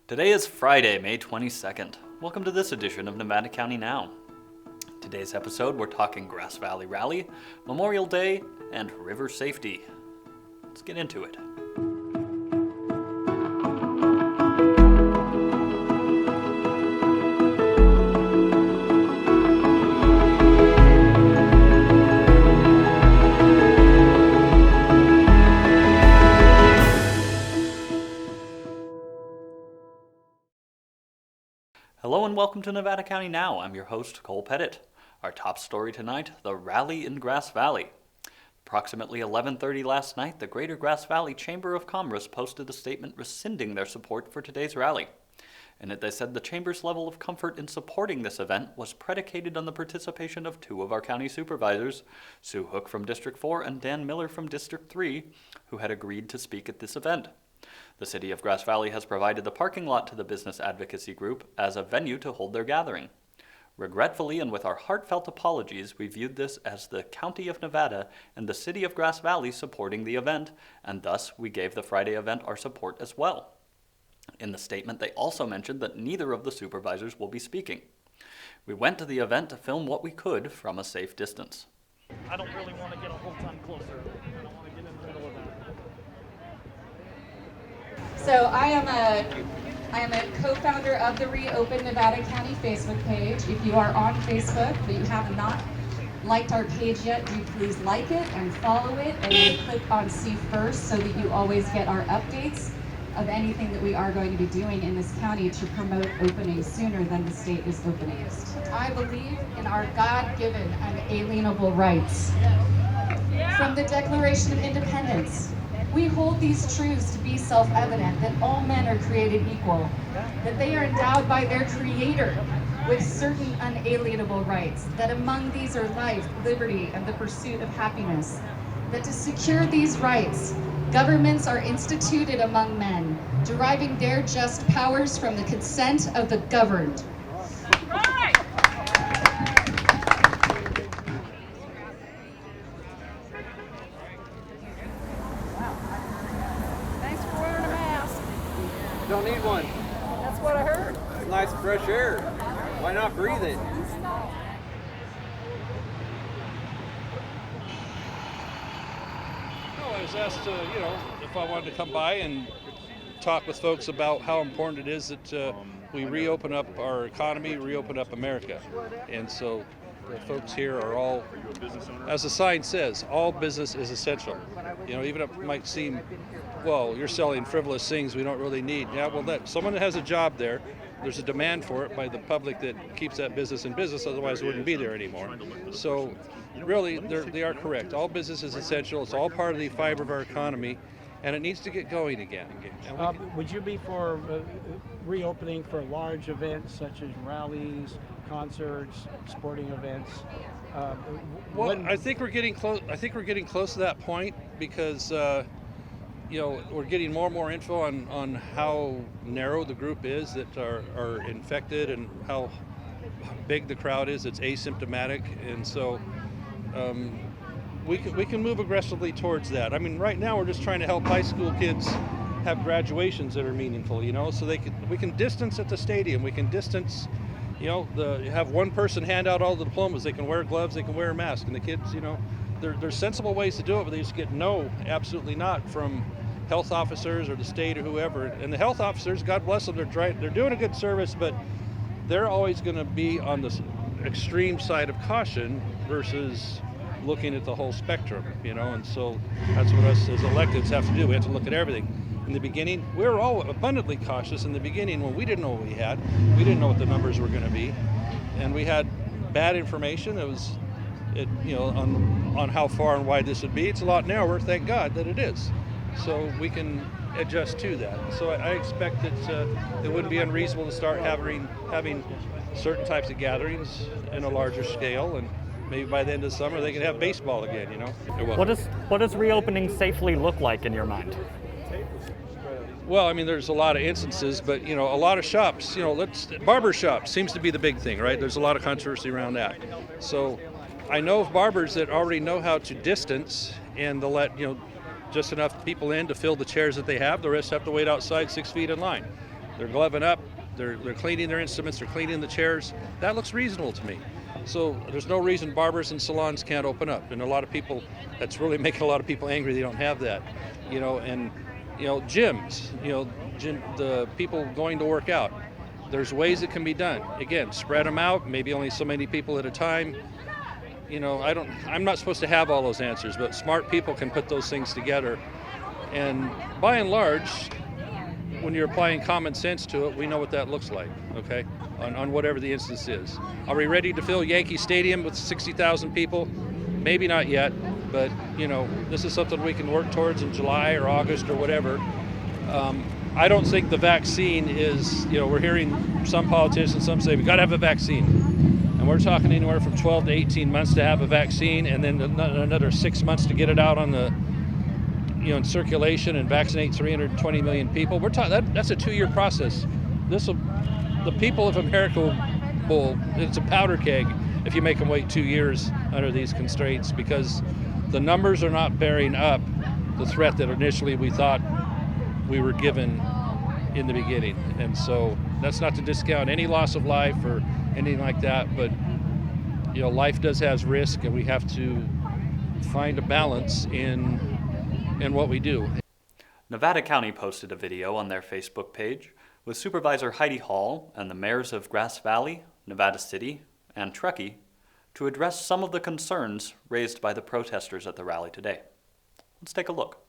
Today is Friday, May 22nd. Welcome to this edition of Nevada County Now. Today's episode, we're talking Grass Valley Rally, Memorial Day, and river safety. Let's get into it. Hello and welcome to Nevada County Now. I'm your host, Cole Pettit. Our top story tonight, the rally in Grass Valley. Approximately 11:30 last night, the Greater Grass Valley Chamber of Commerce posted a statement rescinding their support for today's rally. In it, they said the Chamber's level of comfort in supporting this event was predicated on the participation of two of our county supervisors, Sue Hook from District 4 and Dan Miller from District 3, who had agreed to speak at this event. The City of Grass Valley has provided the parking lot to the business advocacy group as a venue to hold their gathering. Regretfully and with our heartfelt apologies, we viewed this as the County of Nevada and the City of Grass Valley supporting the event, and thus we gave the Friday event our support as well. In the statement, they also mentioned that neither of the supervisors will be speaking. We went to the event to film what we could from a safe distance. I don't really want to get a whole ton closer. I don't want to get in the middle of that. So I am a co-founder of the Reopen Nevada County Facebook page. If you are on Facebook but you have not liked our page yet, do please like it and follow it, and then click on See First so that you always get our updates of anything that we are going to be doing in this county to promote opening sooner than the state is opening. I believe in our God-given unalienable rights. From the Declaration of Independence, we hold these truths to be self-evident, that all men are created equal, that they are endowed by their Creator with certain unalienable rights, that among these are life, liberty, and the pursuit of happiness, that to secure these rights, governments are instituted among men, deriving their just powers from the consent of the governed. Don't need one. That's what I heard. It's nice fresh air. Why not breathe it? I was asked if I wanted to come by and talk with folks about how important it is that we reopen up our economy, reopen up America. And so the folks here are all, as the sign says, all business is essential. Even if it might seem, well, you're selling frivolous things we don't really need. Yeah, well, someone that has a job there, there's a demand for it by the public that keeps that business in business, otherwise it wouldn't be there anymore. So really, they are correct. All business is essential. It's all part of the fiber of our economy, and it needs to get going again. Would you be for reopening for large events such as rallies, concerts, sporting events? I think we're getting close. I think we're getting close to that point because we're getting more and more info on how narrow the group is that are infected and how big the crowd is that's asymptomatic, and so we can move aggressively towards that. I mean, right now we're just trying to help high school kids have graduations that are meaningful, so we can distance at the stadium. We can distance, have one person hand out all the diplomas. They can wear gloves, they can wear a mask, and the kids, there's sensible ways to do it, but they just get no, absolutely not, from health officers or the state or whoever. And the health officers, God bless them, they're doing a good service, but they're always going to be on the extreme side of caution versus looking at the whole spectrum, and so that's what us as electeds have to do. We have to look at everything. In the beginning, we were all abundantly cautious in the beginning when we didn't know what we had. We didn't know what the numbers were going to be, and we had bad information. On how far and wide this would be. It's a lot narrower, thank God that it is. So we can adjust to that. So I expect that it wouldn't be unreasonable to start having certain types of gatherings in a larger scale, and maybe by the end of the summer they can have baseball again. What does reopening safely look like in your mind? Well, I mean, there's a lot of instances, but a lot of shops, barber shops seems to be the big thing, right? There's a lot of controversy around that. So I know of barbers that already know how to distance, and they'll let just enough people in to fill the chairs that they have. The rest have to wait outside 6 feet in line. They're gloving up, they're cleaning their instruments, they're cleaning the chairs. That looks reasonable to me. So there's no reason barbers and salons can't open up. And a lot of people, that's really making a lot of people angry. They don't have that, and gyms, the people going to work out. There's ways it can be done. Again, spread them out, maybe only so many people at a time. I'm not supposed to have all those answers, but smart people can put those things together. And by and large, when you're applying common sense to it, we know what that looks like, okay, on whatever the instance is. Are we ready to fill Yankee Stadium with 60,000 people? Maybe not yet, but, this is something we can work towards in July or August or whatever. I don't think the vaccine is, we're hearing some politicians, some say we got to have a vaccine. And we're talking anywhere from 12 to 18 months to have a vaccine, and then another 6 months to get it out on the, in circulation and vaccinate 320 million people. We're talking that's a 2-year process. The people of America it's a powder keg if you make them wait 2 years under these constraints, because the numbers are not bearing up the threat that initially we thought we were given in the beginning. And so that's not to discount any loss of life or anything like that, but life does have risk, and we have to find a balance in what we do. Nevada County posted a video on their Facebook page with Supervisor Heidi Hall and the mayors of Grass Valley, Nevada City, and Truckee to address some of the concerns raised by the protesters at the rally today. Let's take a look.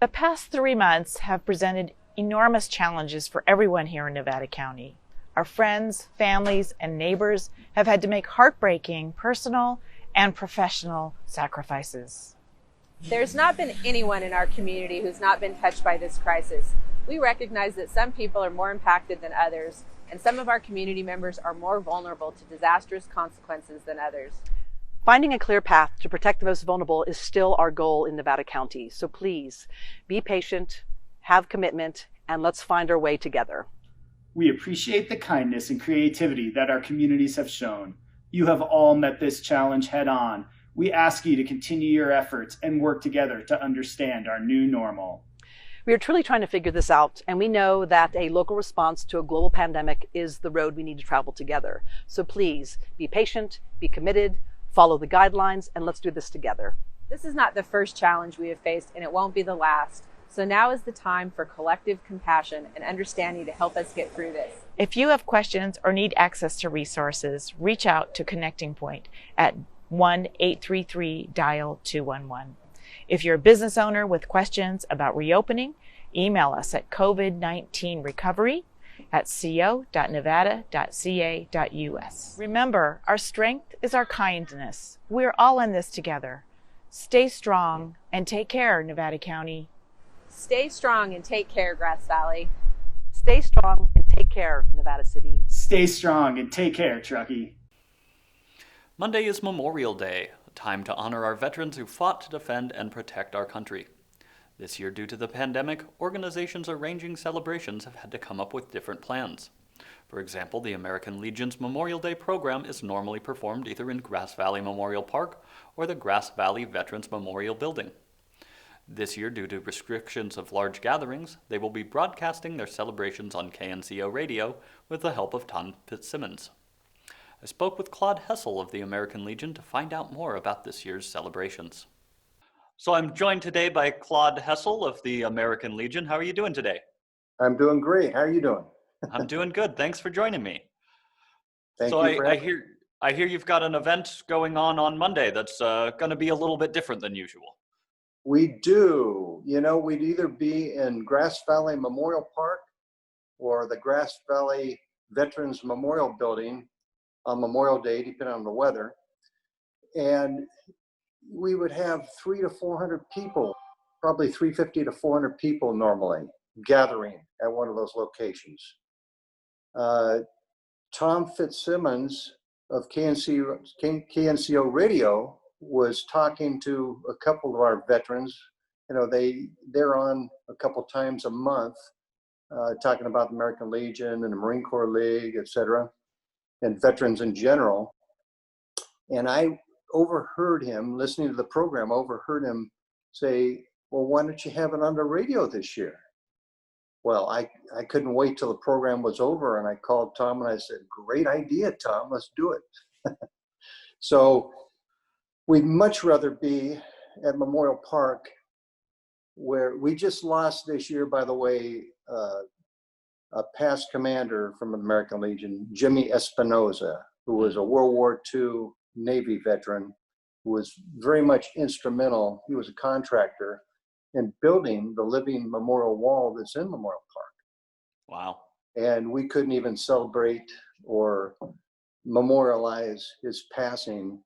The past 3 months have presented enormous challenges for everyone here in Nevada County. Our friends, families, and neighbors have had to make heartbreaking personal and professional sacrifices. There's not been anyone in our community who's not been touched by this crisis. We recognize that some people are more impacted than others, and some of our community members are more vulnerable to disastrous consequences than others. Finding a clear path to protect the most vulnerable is still our goal in Nevada County. So please, be patient, have commitment, and let's find our way together. We appreciate the kindness and creativity that our communities have shown. You have all met this challenge head on. We ask you to continue your efforts and work together to understand our new normal. We are truly trying to figure this out, and we know that a local response to a global pandemic is the road we need to travel together. So please, be patient, be committed, follow the guidelines, and let's do this together. This is not the first challenge we have faced, and it won't be the last. So now is the time for collective compassion and understanding to help us get through this. If you have questions or need access to resources, reach out to Connecting Point at 1-833-DIAL-211. If you're a business owner with questions about reopening, email us at covid19recovery@co.nevada.ca.us. Remember, our strength is our kindness. We're all in this together. Stay strong and take care, Nevada County. Stay strong and take care, Grass Valley. Stay strong and take care, Nevada City. Stay strong and take care, Truckee. Monday is Memorial Day, a time to honor our veterans who fought to defend and protect our country. This year, due to the pandemic, organizations arranging celebrations have had to come up with different plans. For example, the American Legion's Memorial Day program is normally performed either in Grass Valley Memorial Park or the Grass Valley Veterans Memorial Building. This year, due to restrictions of large gatherings, they will be broadcasting their celebrations on KNCO radio with the help of Tom Fitzsimmons. I spoke with Claude Hessel of the American Legion to find out more about this year's celebrations. So I'm joined today by Claude Hessel of the American Legion. How are you doing today? I'm doing great. How are you doing? I'm doing good. Thanks for joining me. Thank so you. I hear you've got an event going on Monday that's going to be a little bit different than usual. We do. We'd either be in Grass Valley Memorial Park or the Grass Valley Veterans Memorial Building on Memorial Day, depending on the weather. And we would have 300 to 400 people, probably 350 to 400 people normally gathering at one of those locations. Tom Fitzsimmons of KNCO Radio was talking to a couple of our veterans. They're on a couple times a month talking about the American Legion and the Marine Corps League, etc., and veterans in general. And I overheard him, listening to the program, say, well, why don't you have it on the radio this year? Well, I couldn't wait till the program was over, and I called Tom and I said, "Great idea, Tom, let's do it." So we'd much rather be at Memorial Park, where we just lost this year, by the way, a past commander from the American Legion, Jimmy Espinoza, who was a World War II Navy veteran, who was very much instrumental. He was a contractor in building the living memorial wall that's in Memorial Park. Wow. And we couldn't even celebrate or memorialize his passing,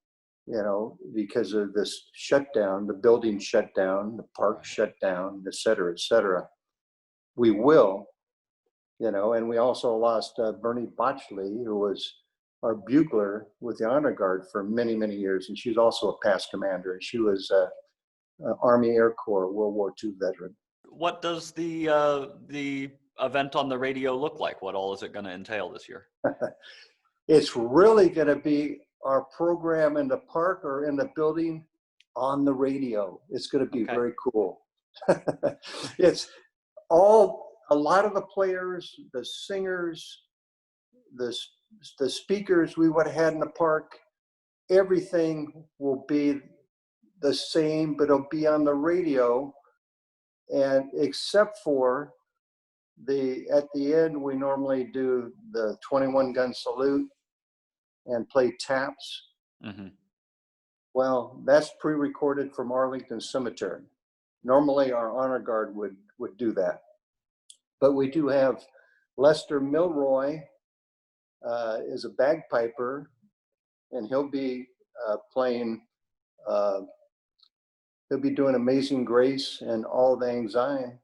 because of this shutdown. The building shut down, the park shut down, et cetera, et cetera. We will, and we also lost Bernie Botchley, who was our bugler with the Honor Guard for many, many years. And she was also a past commander. She was Army Air Corps World War II veteran. What does the event on the radio look like? What all is it going to entail this year? It's really going to be our program in the park or in the building on the radio. It's going to be very cool. It's a lot of the players, the singers, the speakers we would have had in the park, everything will be the same, but it'll be on the radio. And except for at the end, we normally do the 21 gun salute and play taps. Mm-hmm. Well, that's pre-recorded from Arlington Cemetery. Normally our Honor Guard would do that. But we do have Lester Milroy is a bagpiper, and he'll be playing, he'll be doing Amazing Grace and All Lang Syne,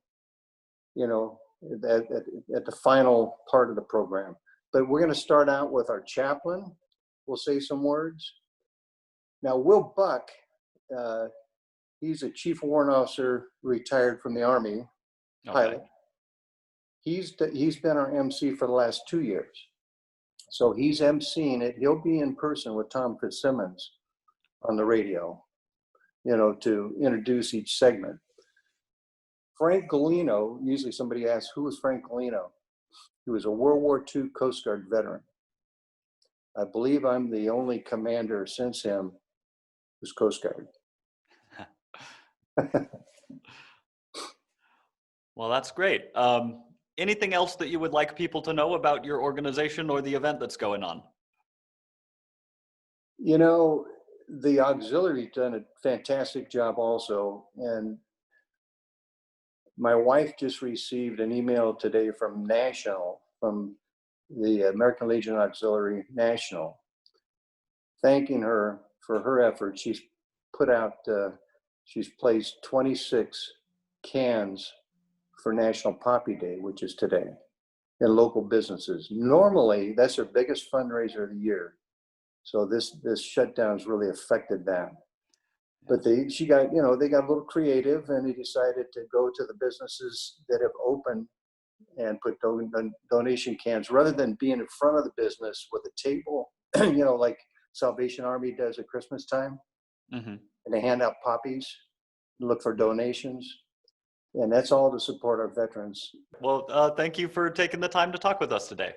at the final part of the program. But we're going to start out with our chaplain. We'll say some words. Now, Will Buck, he's a chief warrant officer, retired from the Army, pilot. He's been our MC for the last 2 years. So he's emceeing it. He'll be in person with Tom Fitzsimmons on the radio, to introduce each segment. Frank Galino, usually somebody asks, who was Frank Galino? He was a World War II Coast Guard veteran. I believe I'm the only commander since him who's Coast Guard. Well, that's great. Anything else that you would like people to know about your organization or the event that's going on? The auxiliary done a fantastic job also. And my wife just received an email today from the American Legion Auxiliary National, thanking her for her efforts. She's she's placed 26 cans for National Poppy Day, which is today, in local businesses. Normally, that's their biggest fundraiser of the year. So this shutdown's really affected that. But they got a little creative, and they decided to go to the businesses that have opened and put donation cans, rather than being in front of the business with a table, like Salvation Army does at Christmas time. Mm-hmm. And they hand out poppies, look for donations. And that's all to support our veterans. Well, thank you for taking the time to talk with us today.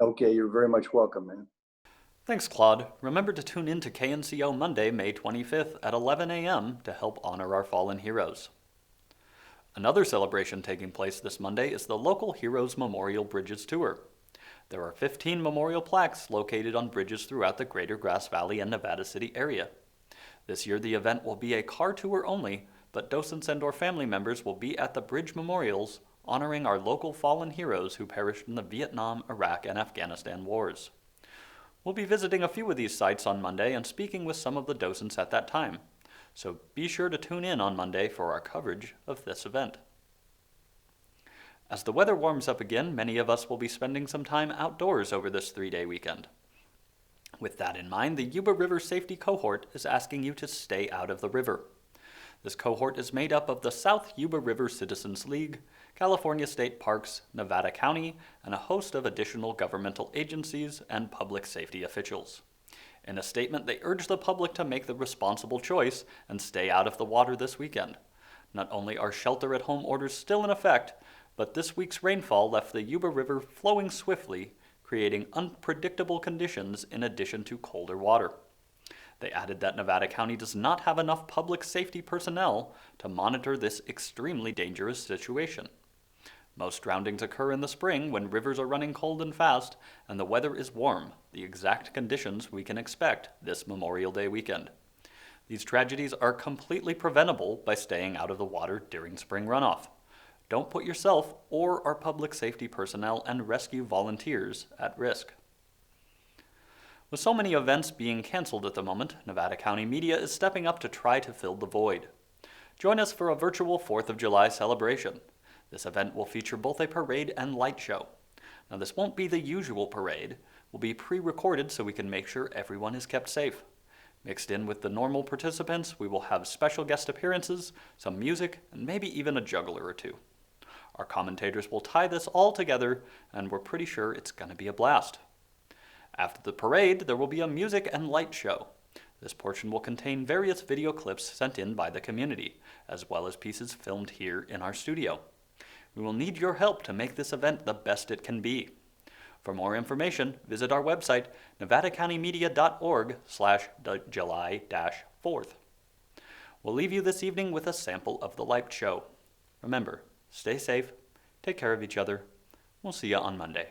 Okay, you're very much welcome, man. Thanks, Claude. Remember to tune in to KNCO Monday, May 25th at 11 a.m. to help honor our fallen heroes. Another celebration taking place this Monday is the local Heroes Memorial Bridges Tour. There are 15 memorial plaques located on bridges throughout the greater Grass Valley and Nevada City area. This year the event will be a car tour only, but docents and/or family members will be at the bridge memorials honoring our local fallen heroes who perished in the Vietnam, Iraq, and Afghanistan wars. We'll be visiting a few of these sites on Monday and speaking with some of the docents at that time, so be sure to tune in on Monday for our coverage of this event. As the weather warms up again, many of us will be spending some time outdoors over this 3-day weekend. With that in mind, the Yuba River Safety Cohort is asking you to stay out of the river. This cohort is made up of the South Yuba River Citizens League, California State Parks, Nevada County, and a host of additional governmental agencies and public safety officials. In a statement, they urge the public to make the responsible choice and stay out of the water this weekend. Not only are shelter-at-home orders still in effect, but this week's rainfall left the Yuba River flowing swiftly, creating unpredictable conditions in addition to colder water. They added that Nevada County does not have enough public safety personnel to monitor this extremely dangerous situation. Most drownings occur in the spring when rivers are running cold and fast and the weather is warm, the exact conditions we can expect this Memorial Day weekend. These tragedies are completely preventable by staying out of the water during spring runoff. Don't put yourself or our public safety personnel and rescue volunteers at risk. With so many events being canceled at the moment, Nevada County media is stepping up to try to fill the void. Join us for a virtual 4th of July celebration. This event will feature both a parade and light show. Now, this won't be the usual parade. We'll be pre-recorded so we can make sure everyone is kept safe. Mixed in with the normal participants, we will have special guest appearances, some music, and maybe even a juggler or two. Our commentators will tie this all together, and we're pretty sure it's going to be a blast. After the parade, there will be a music and light show. This portion will contain various video clips sent in by the community, as well as pieces filmed here in our studio. We will need your help to make this event the best it can be. For more information, visit our website, nevadacountymedia.org/July-4th. We'll leave you this evening with a sample of the light show. Remember, stay safe, take care of each other. We'll see you on Monday.